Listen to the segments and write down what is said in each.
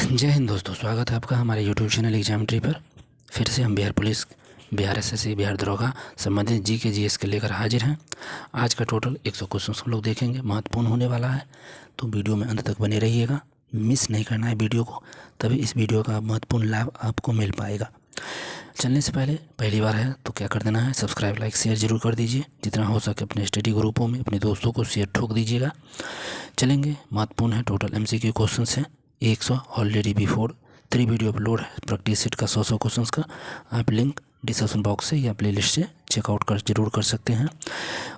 जय हिंद दोस्तों, स्वागत है आपका हमारे यूट्यूब चैनल एग्जाम ट्री पर। फिर से हम बिहार पुलिस, बिहार एसएससी, बिहार दरोगा संबंधित जी के जीएस के लेकर हाजिर हैं। आज का टोटल 100 क्वेश्चन हम लोग देखेंगे, महत्वपूर्ण होने वाला है, तो वीडियो में अंत तक बने रहिएगा। मिस नहीं करना है वीडियो को, तभी इस वीडियो का महत्वपूर्ण लाभ आपको मिल पाएगा। चलने से पहले पहली बार है तो क्या कर देना है, सब्सक्राइब लाइक शेयर जरूर कर दीजिए। जितना हो सके अपने स्टडी ग्रुपों में अपने दोस्तों को शेयर ठोक दीजिएगा। चलेंगे, महत्वपूर्ण है, टोटल एमसीक्यू क्वेश्चन है 100। ऑलरेडी बिफोर 3 वीडियो अपलोड है प्रैक्टिस सेट का 100 क्वेश्चन का। आप लिंक डिस्क्रिप्शन बॉक्स से या प्लेलिस्ट से चेकआउट जरूर कर सकते हैं।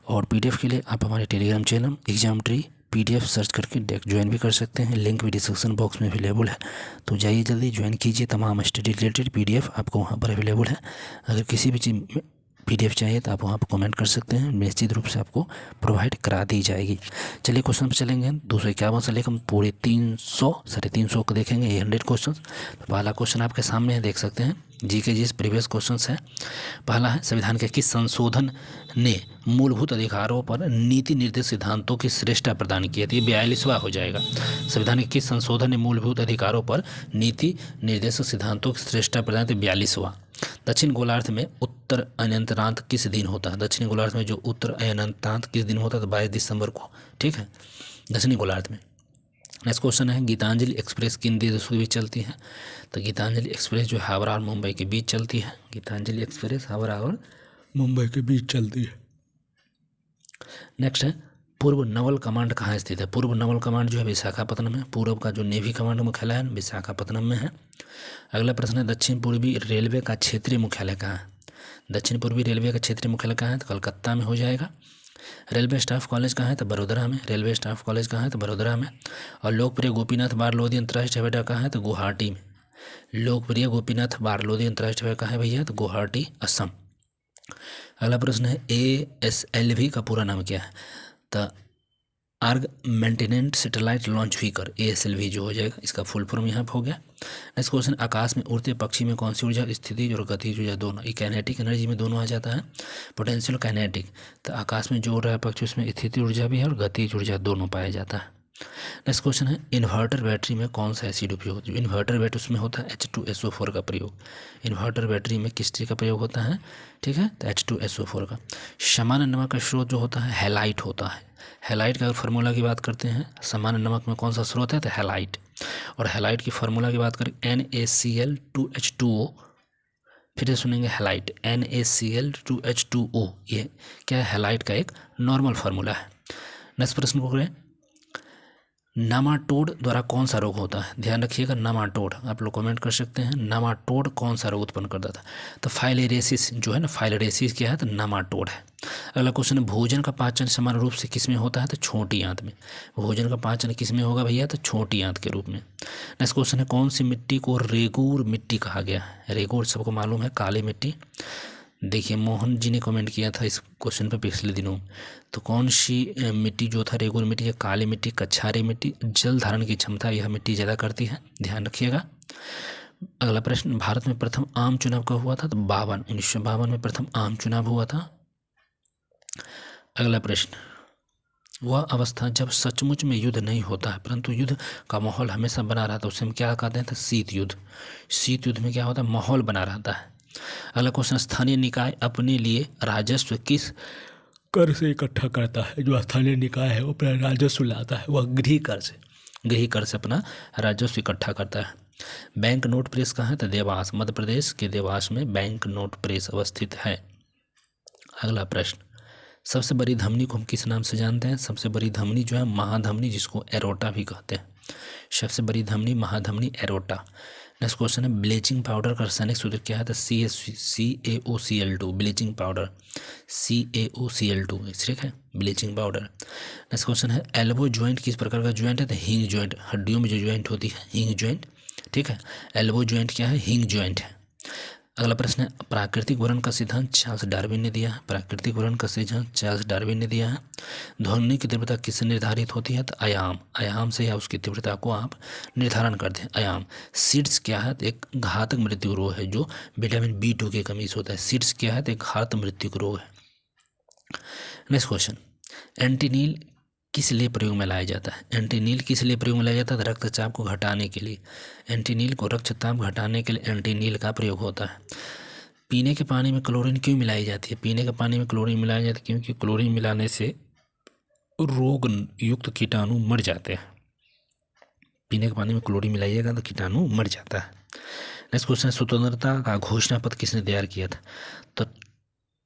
और पीडीएफ के लिए आप हमारे Telegram channel exam tree PDF search करके डायरेक्ट ज्वाइन भी कर सकते हैं। लिंक भी डिस्क्रिप्शन बॉक्स में अवेलेबल है, तो जाइए जल्दी ज्वाइन कीजिए। तमाम स्टडी रिलेटेड पीडीएफ आपको वहाँ पर अवेलेबल है। अगर किसी भी चीज़ में पीडीएफ चाहिए तो आप वहाँ पर कमेंट कर सकते हैं, निश्चित रूप से आपको प्रोवाइड करा दी जाएगी। चलिए क्वेश्चन पर चलेंगे। 251 से लेकर हम पूरे 300 350 को देखेंगे, ये 100 क्वेश्चन। तो पहला क्वेश्चन आपके सामने है, देख सकते हैं। जी के जिस प्रीवियस क्वेश्चन है, पहला है संविधान के किस संशोधन ने मूलभूत अधिकारों पर नीति निर्देश सिद्धांतों की श्रेष्ठता प्रदान की थी? 42वां हो जाएगा। संविधान के किस संशोधन ने मूलभूत अधिकारों पर नीति निर्देश सिद्धांतों की श्रेष्ठता प्रदान की? 42वां। दक्षिण गोलार्ध में उत्तर अयनंतरांत किस दिन होता है? दक्षिणी गोलार्ध में जो उत्तर अयनंतरांत किस दिन होता है? तो 22 दिसंबर को, ठीक है, दक्षिणी गोलार्ध में। नेक्स्ट क्वेश्चन है, गीतांजलि एक्सप्रेस किन देशों के बीच चलती है? तो गीतांजलि एक्सप्रेस जो हावड़ा और मुंबई के बीच चलती है। गीतांजलि एक्सप्रेस हावड़ा और मुंबई के बीच चलती है। नेक्स्ट है, पूर्व नवल कमांड कहाँ स्थित है? पूर्व नवल कमांड जो है विशाखापत्तनम है। पूर्व का जो नेवी कमांड मुख्यालय है विशाखापत्तनम में है। अगला प्रश्न है, दक्षिण पूर्वी रेलवे का क्षेत्रीय मुख्यालय कहाँ है? दक्षिण पूर्वी रेलवे का क्षेत्रीय मुख्यालय कहाँ है? तो कलकत्ता में हो जाएगा। रेलवे स्टाफ कॉलेज कहाँ है? तो बड़ोदरा में। रेलवे स्टाफ कॉलेज कहाँ है? तो बड़ोदरा में। और लोकप्रिय गोपीनाथ बारलोदी अंतर्राष्ट्रीय हवाई अड्डा कहाँ है? तो गुवाहाटी में। लोकप्रिय गोपीनाथ बारलोदी अंतर्राष्ट्रीय हवाई अड्डा कहाँ है भैया? तो गुवाहाटी, असम। अगला प्रश्न है, ASLV का पूरा नाम क्या है? तो आर्ग मेंटेनेंट सैटेलाइट लॉन्च व्हीकल, ASLV जो हो जाएगा, इसका फुल फॉर्म यहाँ पर हो गया। नेक्स्ट क्वेश्चन, आकाश में उड़ते पक्षी में कौन सी ऊर्जा स्थिति और गतिज ऊर्जा दोनों, ये काइनेटिक एनर्जी में दोनों आ जाता है, पोटेंशियल काइनेटिक। तो आकाश में जो उड़ रहा है पक्षी उसमें स्थिति ऊर्जा भी है और गतिज ऊर्जा दोनों पाया जाता है। नेक्स्ट क्वेश्चन है, इन्वर्टर बैटरी में कौन सा एसिड उपयोग होता है? इन्वर्टर बैटरी उसमें होता है H2SO4 का प्रयोग। इन्वर्टर बैटरी में किस चीज़ का प्रयोग होता है? ठीक है, तो H2SO4 का। सामान्य नमक का स्रोत जो होता है हैलाइट होता है। हैलाइट का फार्मूला की बात करते हैं, सामान्य नमक में कौन सा स्रोत है? तो हैलाइट। और हैलाइट की फार्मूला की बात करें NaCl2H2O। फिर से सुनेंगे, हैलाइट NaCl2H2O, ये क्या है? हैलाइट का एक नॉर्मल फार्मूला है। नेक्स्ट प्रश्न को करें, नामाटोड द्वारा कौन सा रोग होता है? ध्यान रखिएगा, नामाटोड, आप लोग कमेंट कर सकते हैं, नामाटोड कौन सा रोग उत्पन्न करता था? तो फाइलेरेसिस जो है ना, फाइलेरेसिस क्या है? तो नामाटोड है। अगला क्वेश्चन है, भोजन का पाचन समान रूप से किस में होता है? तो छोटी आंत में। भोजन का पाचन किस में होगा भैया? तो छोटी आंत के रूप में। नेक्स्ट क्वेश्चन है, कौन सी मिट्टी को रेगूर मिट्टी कहा गया है? रेगूर सबको मालूम है, काली मिट्टी। देखिए, मोहन जी ने कमेंट किया था इस क्वेश्चन पे पिछले दिनों। तो कौन सी मिट्टी जो था रेगुलर मिट्टी या काली मिट्टी, कछारी मिट्टी, जल धारण की क्षमता यह मिट्टी ज़्यादा करती है, ध्यान रखिएगा। अगला प्रश्न, भारत में प्रथम आम चुनाव कब हुआ था? तो 1952 में प्रथम आम चुनाव हुआ था। अगला प्रश्न, वह अवस्था जब सचमुच में युद्ध नहीं होता है परंतु युद्ध का माहौल हमेशा बना रहता है, उसे हम क्या कहते हैं? तो शीत युद्ध। शीत युद्ध में क्या होता है? माहौल बना रहता है। अगला क्वेश्चन, स्थानीय निकाय अपने लिए राजस्व किस कर से इकट्ठा करता है? जो स्थानीय निकाय है वो अपना राजस्व लाता है, वह गृह कर से, गृह कर से अपना राजस्व इकट्ठा करता है। बैंक नोट प्रेस कहाँ है? तो देवास, मध्य प्रदेश के देवास में बैंक नोट प्रेस अवस्थित है। अगला प्रश्न, सबसे बड़ी धमनी को हम किस नाम से जानते हैं? सबसे बड़ी धमनी जो है महाधमनी, जिसको एरोटा भी कहते हैं। सबसे बड़ी धमनी महाधमनी, एरोटा। नेक्स्ट क्वेश्चन है, ब्लीचिंग पाउडर का रासायनिक सूत्र क्या है? तो CaOCl2, ब्लीचिंग पाउडर CaOCl2, ठीक है, ब्लीचिंग पाउडर। नेक्स्ट क्वेश्चन है, एल्बो ज्वाइंट किस प्रकार का ज्वाइंट है? तो हिंग ज्वाइंट, हड्डियों में जो ज्वाइंट होती है हिंग ज्वाइंट, ठीक है। एल्बो ज्वाइंट क्या है? हिंग ज्वाइंट है। अगला प्रश्न है, प्राकृतिक वर्ण का सिद्धांत चार्ल्स डार्विन ने दिया है। प्राकृतिक वर्ण का सिद्धांत चार्ल्स डार्विन ने दिया है। ध्वनि की तीव्रता किससे निर्धारित होती है? तो आयाम, आयाम से या उसकी तीव्रता को आप निर्धारण करते हैं, आयाम। सीड्स क्या है? तो एक घातक मृत्यु रोग है जो विटामिन B2 की कमी से होता है। सीड्स क्या है? तो एक घातक मृत्यु रोग है। नेक्स्ट क्वेश्चन, एंटीनील किस लिए प्रयोग में लाया जाता है? एंटीनील किस लिए प्रयोग में लाया जाता है? रक्तचाप को घटाने के लिए। एंटीनील को रक्तचाप घटाने के लिए एंटीनील का प्रयोग होता है। पीने के पानी में क्लोरीन क्यों मिलाई जाती है? पीने के पानी में क्लोरीन मिलाया जाता है क्योंकि क्लोरीन मिलाने से रोग युक्त कीटाणु मर जाते हैं। पीने के पानी में क्लोरीन मिलाइएगा तो कीटाणु मर जाता है। नेक्स्ट क्वेश्चन, स्वतंत्रता का घोषणा पत्र किसने तैयार किया था? तो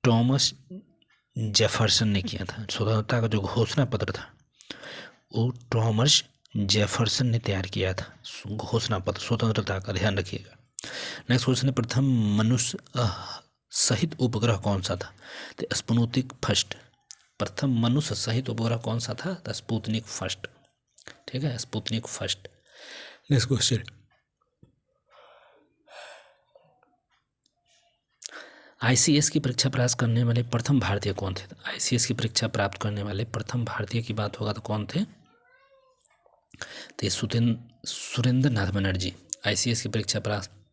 थॉमस जेफरसन ने किया था। स्वतंत्रता का जो घोषणा पत्र था वो थॉमस जेफरसन ने तैयार किया था। घोषणा पत्र स्वतंत्रता का, ध्यान रखिएगा। नेक्स्ट क्वेश्चन है, प्रथम मनुष्य सहित उपग्रह कौन सा था? तो स्पुतनिक फर्स्ट। प्रथम मनुष्य सहित उपग्रह कौन सा था? तो स्पुतनिक फर्स्ट। ठीक है, Sputnik first. Next question, ICS की परीक्षा प्राप्त करने वाले प्रथम भारतीय कौन थे? आईसीएस की परीक्षा प्राप्त करने वाले प्रथम भारतीय की बात होगा तो कौन थे? तो सुरेंद्र नाथ बनर्जी। आईसीएस की परीक्षा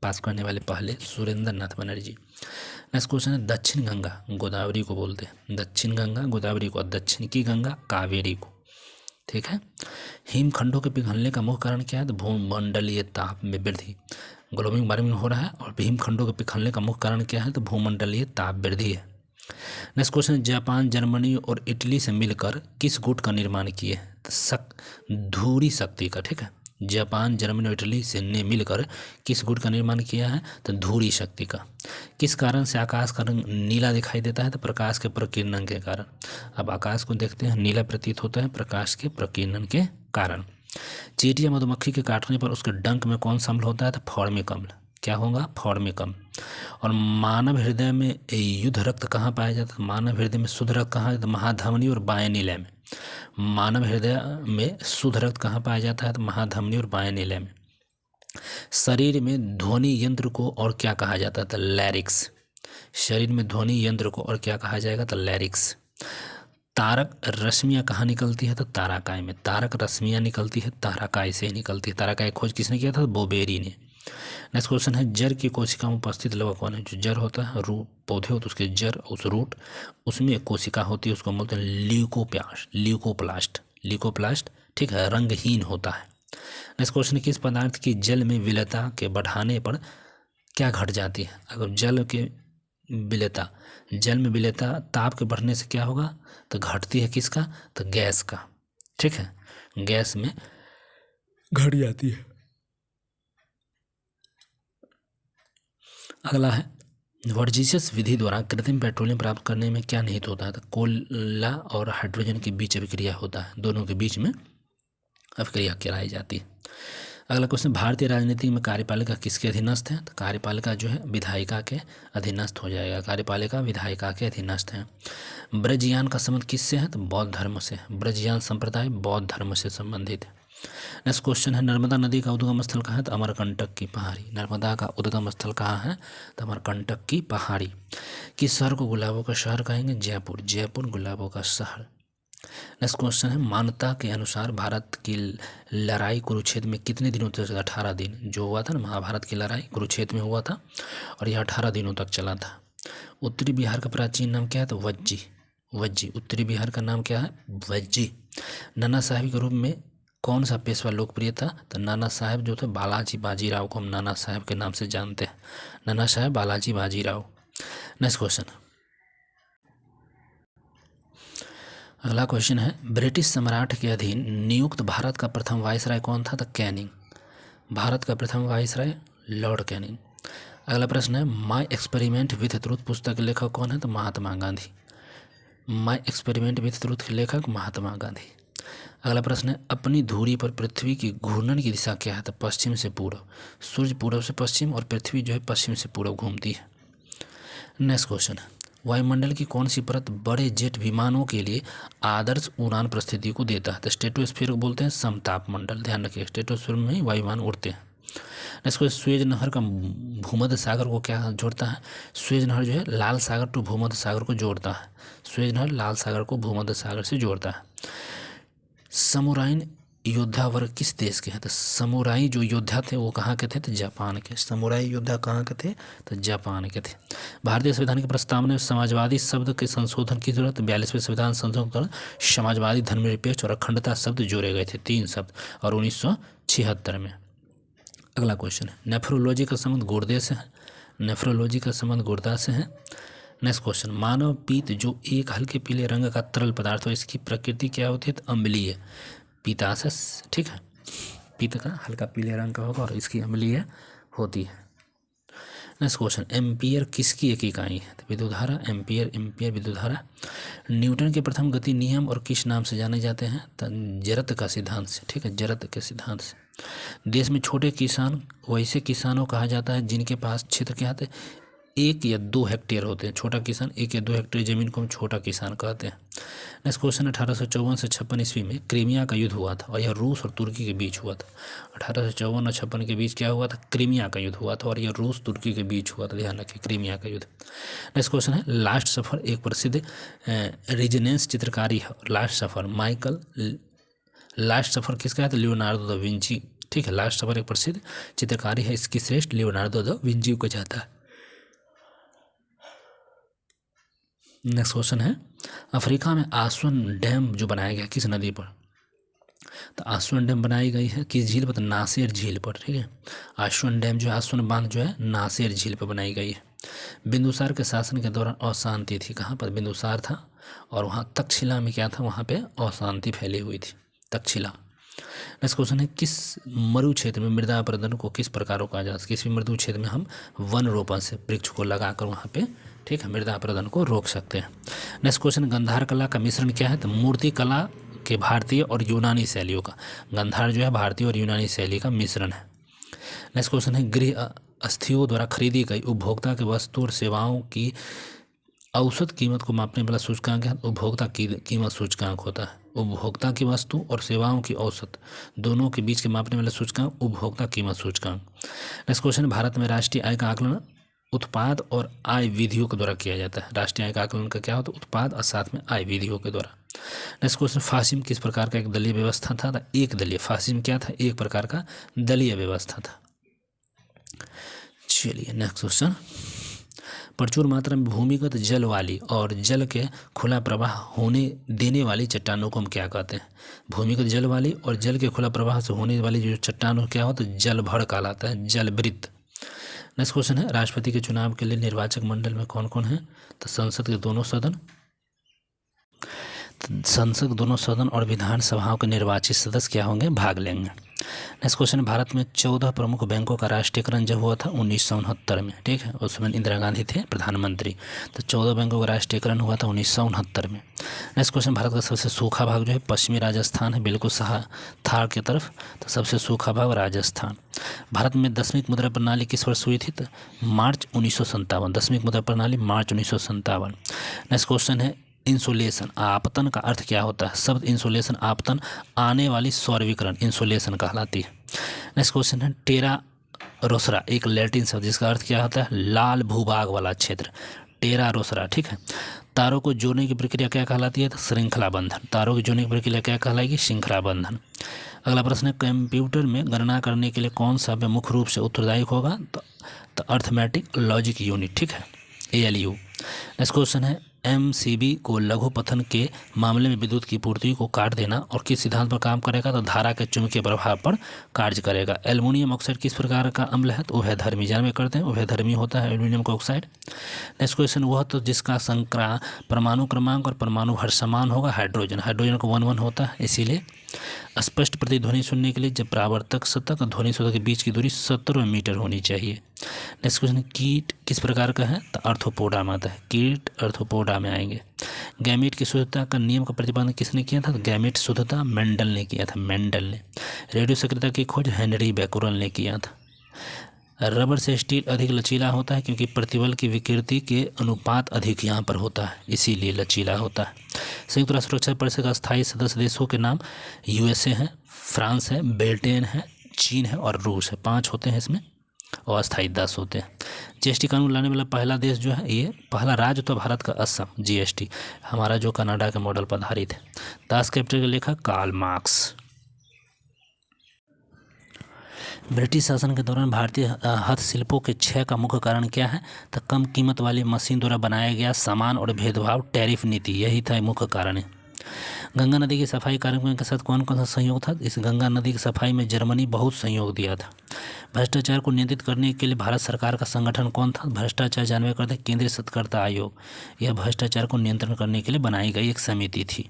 पास करने वाले पहले सुरेंद्र नाथ बनर्जी। नेक्स्ट क्वेश्चन है, दक्षिण गंगा गोदावरी को बोलते हैं। दक्षिण गंगा गोदावरी को, दक्षिण की गंगा कावेरी को। ठीक है। हिमखंडों के पिघलने का मुख्य कारण क्या है? तो भूमंडलीय ताप में वृद्धि, ग्लोबल वार्मिंग हो रहा है। और हिमखंडों के पिघलने का मुख्य कारण क्या है? तो भूमंडलीय ताप वृद्धि है। नेक्स्ट क्वेश्चन, जापान, जर्मनी और इटली से मिलकर किस गुट का निर्माण किए? तो धुरी शक्ति का। ठीक है, जापान, जर्मनी और इटली से ने मिलकर किस गुट का निर्माण किया है? तो धुरी शक्ति का। किस कारण से आकाश का रंग नीला दिखाई देता है? तो प्रकाश के प्रकीर्णन के कारण। अब आकाश को देखते हैं, नीला प्रतीत होता है प्रकाश के प्रकीर्णन के कारण। चींटी या मधुमक्खी के काटने पर उसके डंक में कौन सा अम्ल होता है? तो फॉर्मिक अम्ल। क्या होगा? फॉर्मिक अम्ल। और मानव हृदय में युद्ध रक्त कहाँ पाया जाता है? मानव हृदय में शुद्ध रक्त कहाँ है? तो महाधमनी और बाह्यनिलय में। मानव हृदय में शुद्ध रक्त कहाँ पाया जाता है? तो महाधमनी और बाह्यनिलय में। शरीर में ध्वनि यंत्र को और क्या कहा जाता है? तो लैरिक्स। शरीर में ध्वनि यंत्र को और क्या कहा जाएगा? तो लैरिक्स। तारक रश्मियाँ कहाँ निकलती है? तो ताराकाय में। तारक रश्मियाँ निकलती है ताराकाय से ही निकलती है। ताराकाय खोज किसने किया था? बोबेरी ने। नेक्स्ट क्वेश्चन है, जड़ की कोशिका में उपस्थित लवक कौन है? जो जड़ होता है, रूट पौधे होते उसके जड़, उस रूट उसमें एक कोशिका होती है, उसको बोलते हैं ल्यूकोप्लास्ट। ल्यूकोप्लास्ट। ठीक है, रंगहीन होता है। नेक्स्ट क्वेश्चन, किस पदार्थ की जल में विलयता के बढ़ाने पर क्या घट जाती है? अगर जल में विलयता ताप के बढ़ने से क्या होगा? तो घटती है किसका? तो गैस का। ठीक है, गैस में घट जाती है। अगला है, वर्जिशियस विधि द्वारा कृत्रिम पेट्रोलियम प्राप्त करने में क्या निहित होता है? तो कोयला और हाइड्रोजन के बीच अभिक्रिया होता है, दोनों के बीच में अभिक्रिया कराई जाती है। अगला क्वेश्चन, भारतीय राजनीति में कार्यपालिका किसके अधीनस्थ है? तो कार्यपालिका जो है विधायिका के अधीनस्थ हो जाएगा। कार्यपालिका विधायिका के अधीनस्थ है। ब्रजयान का संबंध किससे है? तो बौद्ध धर्म से। ब्रजयान संप्रदाय बौद्ध धर्म से संबंधित है। नेक्स्ट क्वेश्चन है, नर्मदा नदी का उद्गम स्थल कहाँ है? तो अमरकंटक की पहाड़ी। नर्मदा का उद्गम स्थल कहाँ है? तो अमरकंटक की पहाड़ी। किस शहर को गुलाबों का शहर कहेंगे? जयपुर। जयपुर गुलाबों का शहर। नेक्स्ट क्वेश्चन है, मान्यता के अनुसार भारत की लड़ाई कुरुक्षेत्र में कितने दिनों तक? 18 दिन। जो हुआ था ना, महाभारत की लड़ाई कुरुक्षेत्र में हुआ था और यह 18 दिनों तक चला था। उत्तरी बिहार का प्राचीन नाम क्या है? तो वज्जी। वज्जी। उत्तरी बिहार का नाम क्या है? वज्जी। नाना साहेब के रूप में कौन सा पेशवा लोकप्रिय था? तो नाना साहेब जो थे बालाजी बाजीराव को हम नाना साहेब के नाम से जानते हैं। नाना साहेब बालाजी बाजीराव। नेक्स्ट क्वेश्चन, अगला क्वेश्चन है, ब्रिटिश सम्राट के अधीन नियुक्त भारत का प्रथम वायसराय कौन था? तो कैनिंग। भारत का प्रथम वायसराय लॉर्ड कैनिंग। अगला प्रश्न है, माई एक्सपेरिमेंट विथ ट्रूथ पुस्तक के लेखक कौन है? तो Mahatma Gandhi. My experiment with truth के लेखक महात्मा गांधी। अगला प्रश्न है, अपनी धुरी पर पृथ्वी की घूर्णन की दिशा क्या है? तो पश्चिम से पूर्व। सूर्य पूर्व से पश्चिम और पृथ्वी जो है पश्चिम से पूर्व घूमती है। नेक्स्ट क्वेश्चन है, वायुमंडल की कौन सी परत बड़े जेट विमानों के लिए आदर्श उड़ान परिस्थिति को देता है? तो स्ट्रेटोस्फीयर को बोलते हैं समताप मंडल। ध्यान रखिए, स्ट्रेटोस्फीयर में ही वायुयान उड़ते हैं। नेक्स्ट क्वेश्चन, स्वेज नहर का भूमध्य सागर को क्या जोड़ता है? स्वेज नहर जो है लाल सागर टू भूमध्य सागर को जोड़ता है। स्वेज नहर लाल सागर को भूमध्य सागर से जोड़ता है। समुराइन योद्धा वर्ग किस देश के हैं? तो समुराई जो योद्धा थे वो कहाँ के थे? तो जापान के। समुराई योद्धा कहाँ के थे? तो जापान के थे। भारतीय संविधान के प्रस्तावना में समाजवादी शब्द के संशोधन की जरूरत। 42वें संविधान संशोधन के दौरान समाजवादी, धर्मनिरपेक्ष और अखंडता शब्द जोड़े गए थे, 3 शब्द, और 1976 में। अगला क्वेश्चन है, नेफ्रोलॉजी का संबंध गुर्दे से है। नेफ्रोलॉजी का संबंध गुर्दा से है। नेक्स्ट क्वेश्चन, मानव पीत जो एक हल्के पीले रंग का तरल पदार्थ हो, इसकी प्रकृति क्या होती है? तो अम्लीय, पीताशस, ठीक है। पीत का हल्का पीले रंग का होगा और इसकी अम्लीय होती है। नेक्स्ट क्वेश्चन, एम्पियर किसकी एक इकाई है? तो विद्युत धारा। एम्पियर विद्युत धारा। न्यूटन के प्रथम गति नियम और किस नाम से जाने जाते हैं? तो जरत का सिद्धांत से, ठीक है, जरत के सिद्धांत से। देश में छोटे किसान वैसे किसानों कहा जाता है जिनके पास क्षेत्र क्या होते हैं? 1 या 2 हेक्टेयर होते हैं। छोटा किसान 1 या 2 हेक्टेयर ज़मीन को हम छोटा किसान कहते हैं। नेक्स्ट क्वेश्चन, 1854 से 56 ईस्वी में क्रीमिया का युद्ध हुआ था और यह रूस और तुर्की के बीच हुआ था। 1854 और 56 के बीच क्या हुआ था? क्रीमिया का युद्ध हुआ था और यह रूस तुर्की के बीच हुआ था। ध्यान रखिए, क्रीमिया का युद्ध। नेक्स्ट क्वेश्चन है, लास्ट सफ़र एक प्रसिद्ध रिजनेंस चित्रकारी है। लास्ट सफ़र माइकल, लास्ट सफ़र किसका है? तो लियोनार्डो दा विंची, ठीक है। लास्ट सफ़र एक प्रसिद्ध चित्रकारी है, इसकी श्रेष्ठ लियोनार्डो दा विंची को जाता है। नेक्स्ट क्वेश्चन है, अफ्रीका में आसवन डैम जो बनाया गया किस नदी पर? तो आसवन डैम बनाई गई है किस झील पर? तो नासेर झील पर, ठीक है। आसवन डैम जो है, आसवन बांध जो है, नासेर झील पर बनाई गई है। बिंदुसार के शासन के दौरान अशांति थी। कहाँ पर? बिंदुसार था और वहाँ तक्षशिला में क्या था? वहाँ पे अशांति फैली हुई थी, तक्षशिला। नेक्स्ट क्वेश्चन है, किस मरु क्षेत्र में मृदा अपरदन को किस प्रकार रोका जा सकता है? किसी मृदु क्षेत्र में हम वन रोपण से वृक्ष को लगाकर वहाँ पे, ठीक है, मृदा अपरदन को रोक सकते हैं। नेक्स्ट क्वेश्चन, गंधार कला का मिश्रण क्या है? तो मूर्ति कला के भारतीय और यूनानी शैलियों का। गंधार जो है भारतीय और यूनानी शैली का मिश्रण है। नेक्स्ट क्वेश्चन है, गृह अस्थियों द्वारा खरीदी गई उपभोक्ता की वस्तु और सेवाओं की औसत कीमत को मापने वाला सूचकांक है? उपभोक्ता की कीमत सूचकांक होता है। उपभोक्ता की वस्तु और सेवाओं की औसत दोनों के बीच के मापने वाला सूचकांक उपभोक्ता कीमत सूचकांक। नेक्स्ट क्वेश्चन, भारत में राष्ट्रीय आय का आकलन उत्पाद और आय विधियों के द्वारा किया जाता है। राष्ट्रीय आय का आकलन का क्या होता है? उत्पाद और साथ में आय विधियों के द्वारा। नेक्स्ट क्वेश्चन, फासिज्म किस प्रकार का एक दलीय व्यवस्था था? एक दलीय। फासिज्म क्या था? एक प्रकार का दलीय व्यवस्था था। चलिए नेक्स्ट क्वेश्चन, प्रचुर मात्रा में भूमिगत जल वाली और जल के खुला प्रवाह होने देने वाली चट्टानों को हम क्या कहते हैं? भूमिगत जल वाली और जल के खुला प्रवाह से होने वाली जो चट्टानों क्या होता है? जलभर कहलाता है, जलवृत्त। नेक्स्ट क्वेश्चन है, राष्ट्रपति के चुनाव के लिए निर्वाचक मंडल में कौन कौन है? तो संसद के दोनों सदन, संसद दोनों सदन और विधानसभाओं के निर्वाचित सदस्य क्या होंगे? भाग लेंगे। नेक्स्ट क्वेश्चन, भारत में 14 प्रमुख बैंकों का राष्ट्रीयकरण जब हुआ था 1969 में, ठीक है, उस समय इंदिरा गांधी थे प्रधानमंत्री। तो 14 बैंकों का राष्ट्रीयकरण हुआ था 1969 में। नेक्स्ट क्वेश्चन, भारत का सबसे सूखा भाग जो है पश्चिमी राजस्थान है, बिल्कुल थार की तरफ। तो सबसे सूखा भाग राजस्थान। भारत में 10वीं मुद्रा प्रणाली किस वर्ष हुई थी? तो मार्च 1957। 10वीं मुद्रा प्रणाली मार्च 1957। नेक्स्ट क्वेश्चन है, इंसुलेशन आपतन का अर्थ क्या होता है? शब्द इंसुलेशन आपतन, आने वाली सौर विकिरण इंसुलेशन कहलाती है। नेक्स्ट क्वेश्चन है, टेरा रोसरा एक लैटिन शब्द जिसका अर्थ क्या होता है? लाल भूभाग वाला क्षेत्र, टेरा रोसरा, ठीक है। तारों को जोड़ने की प्रक्रिया क्या कहलाती है? तो श्रृंखला बंधन। तारों की जोड़ने की प्रक्रिया क्या कहलाएगी? श्रृंखला बंधन। अगला प्रश्न है, कंप्यूटर में गणना करने के लिए कौन सा मुख्य रूप से उत्तरदायी होगा? तो अर्थमेटिक लॉजिक यूनिट, ठीक है, ALU। नेक्स्ट क्वेश्चन है, MCB को लघु पथन के मामले में विद्युत की पूर्ति को काट देना और किस सिद्धांत पर काम करेगा? तो धारा के चुंबकीय प्रभाव पर कार्य करेगा। एल्युमिनियम ऑक्साइड किस प्रकार का अम्ल है? तो उभयधर्मी। जान में करते हैं, उभयधर्मी होता है एल्युमिनियम का ऑक्साइड। नेक्स्ट क्वेश्चन, वह तो जिसका परमाणु क्रमांक और परमाणु भर समान होगा? हाइड्रोजन। हाइड्रोजन को 1 1 होता है, इसीलिए स्पष्ट प्रतिध्वनि सुनने के लिए जब परावर्तक शतक और ध्वनि शतक के बीच की दूरी 17 मीटर होनी चाहिए। नेक्स्ट क्वेश्चन, कीट किस प्रकार का है? तो आर्थ्रोपोडा में आता है, कीट आर्थ्रोपोडा में आएंगे। गैमेट की शुद्धता का नियम का प्रतिपादन किसने किया था? तो गैमेट शुद्धता मेंडल ने किया था, मेंडल ने। रेडियो सक्रियता की खोज हेनरी बैकुरल ने किया था। रबर से स्टील अधिक लचीला होता है क्योंकि प्रतिबल की विकृति के अनुपात अधिक यहाँ पर होता है, इसीलिए लचीला होता है। संयुक्त राष्ट्र सुरक्षा परिषद का स्थायी सदस्य देशों के नाम USA है, फ्रांस है, ब्रिटेन है, चीन है और रूस है। 5 होते हैं इसमें और अस्थायी 10 होते हैं। GST कानून लाने वाला पहला देश जो है, ये पहला राज्य तो भारत का असम, GST हमारा जो कनाडा के मॉडल पर आधारित है। दास कैपिटल के लेखक कार्ल मार्क्स। ब्रिटिश शासन के दौरान भारतीय हस्तशिल्पों के क्षय का मुख्य कारण क्या है? तो कम कीमत वाली मशीन द्वारा बनाया गया सामान और भेदभाव टैरिफ नीति, यही था मुख्य कारण है। गंगा नदी की सफाई कार्यक्रम के साथ कौन कौन सा सहयोग था? इस गंगा नदी की सफाई में जर्मनी बहुत सहयोग दिया था। भ्रष्टाचार को नियंत्रित करने के लिए भारत सरकार का संगठन कौन था? भ्रष्टाचार जानवे करते केंद्रीय सतर्कता आयोग, यह भ्रष्टाचार को नियंत्रण करने के लिए बनाई गई एक समिति थी।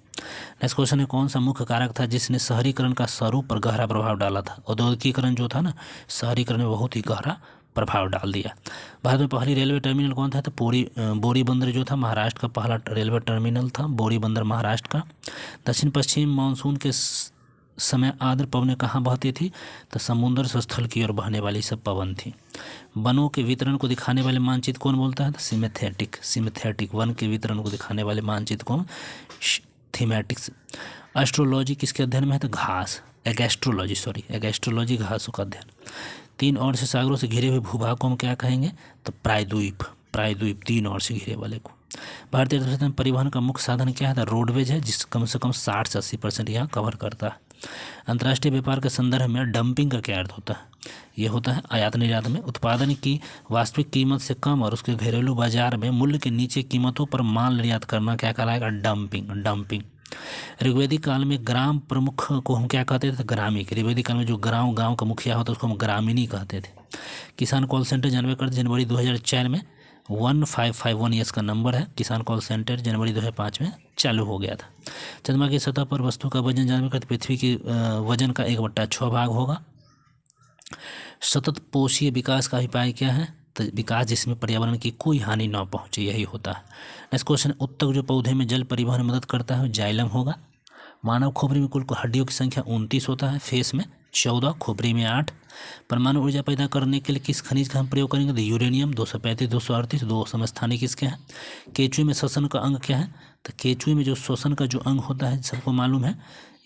नेक्स्ट क्वेश्चन है, कौन सा मुख्य कारक था जिसने शहरीकरण का स्वरूप पर गहरा प्रभाव डाला था? औद्योगिकीकरण जो था ना, शहरीकरण में बहुत ही गहरा प्रभाव डाल दिया। भारत में पहली रेलवे टर्मिनल कौन था? तो बोरी बंदर जो था महाराष्ट्र का पहला रेलवे टर्मिनल था, बोरी बंदर महाराष्ट्र का। दक्षिण पश्चिम मानसून के समय आर्द्र पवनें कहाँ बहती थी? तो समुद्र से स्थल की ओर बहने वाली सब पवन थी। वनों के वितरण को दिखाने वाले मानचित्र कौन बोलता है? तो सिमेथेटिक वन के वितरण को दिखाने वाले मानचित्र कौन? थीमेटिक्स। एस्ट्रोलॉजी किसके अध्ययन में है? तो घास, एगेस्ट्रोलॉजी घासों का अध्ययन। 3 ओर से सागरों से घिरे हुए भूभाग को हम क्या कहेंगे? तो प्रायद्वीप, 3 ओर से घिरे वाले को। भारतीय अर्थव्यवस्था में परिवहन का मुख्य साधन क्या है? तो रोडवेज है, जिस कम से कम 60 से 80% यहाँ कवर करता है। अंतर्राष्ट्रीय व्यापार के संदर्भ में डंपिंग का क्या अर्थ होता है? ये होता है आयात निर्यात में उत्पादन की वास्तविक कीमत से कम और उसके घरेलू बाजार में मूल्य के नीचे कीमतों पर माल निर्यात करना क्या कहलाएगा? डंपिंग। ऋग्वेदिक काल में ग्राम प्रमुख को हम क्या कहते थे? ग्रामिक। ऋग्वेदिक काल में जो गांव का मुखिया होता है उसको हम ग्रामीणी कहते थे। किसान कॉल सेंटर जानवे करते जनवरी 2004 में 1551 इसका नंबर है। किसान कॉल सेंटर जनवरी 2005 में चालू हो गया था। चंद्रमा की सतह पर वस्तु का वजन जानवे करते पृथ्वी के वजन का 1/6 भाग होगा। सतत पोषीय विकास का अभिप्राय क्या है? तो विकास जिसमें पर्यावरण की कोई हानि न पहुंचे, यही होता है। नेक्स्ट क्वेश्चन, उत्तक जो पौधे में जल परिवहन में मदद करता है जाइलम होगा। मानव खोपड़ी में कुल हड्डियों की संख्या 29 होता है, फेस में 14, खोपड़ी में 8। परमाणु ऊर्जा पैदा करने के लिए किस खनिज का हम प्रयोग करेंगे? तो यूरेनियम 235, 238, 2 समस्थानिक किसके हैं? केंचुए में श्वसन का अंग क्या है? तो केंचुए में जो श्वसन का जो अंग होता है सबको मालूम है,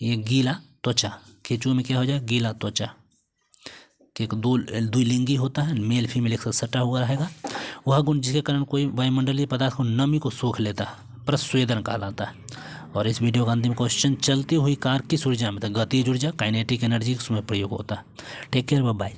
ये गीला त्वचा। केंचुए में क्या हो जाएगा? गीला त्वचा। कि द्विलिंगी होता है, मेल फीमेल एक साथ सटा हुआ रहेगा। वह गुण जिसके कारण कोई वायुमंडलीय पदार्थ को नमी को सोख लेता है, प्रस्वेदन कहलाता है। और इस वीडियो का अंतिम क्वेश्चन, चलती हुई कार किस ऊर्जा में? तो गतिज ऊर्जा, काइनेटिक एनर्जी उसमें प्रयोग होता है। Take care, bye.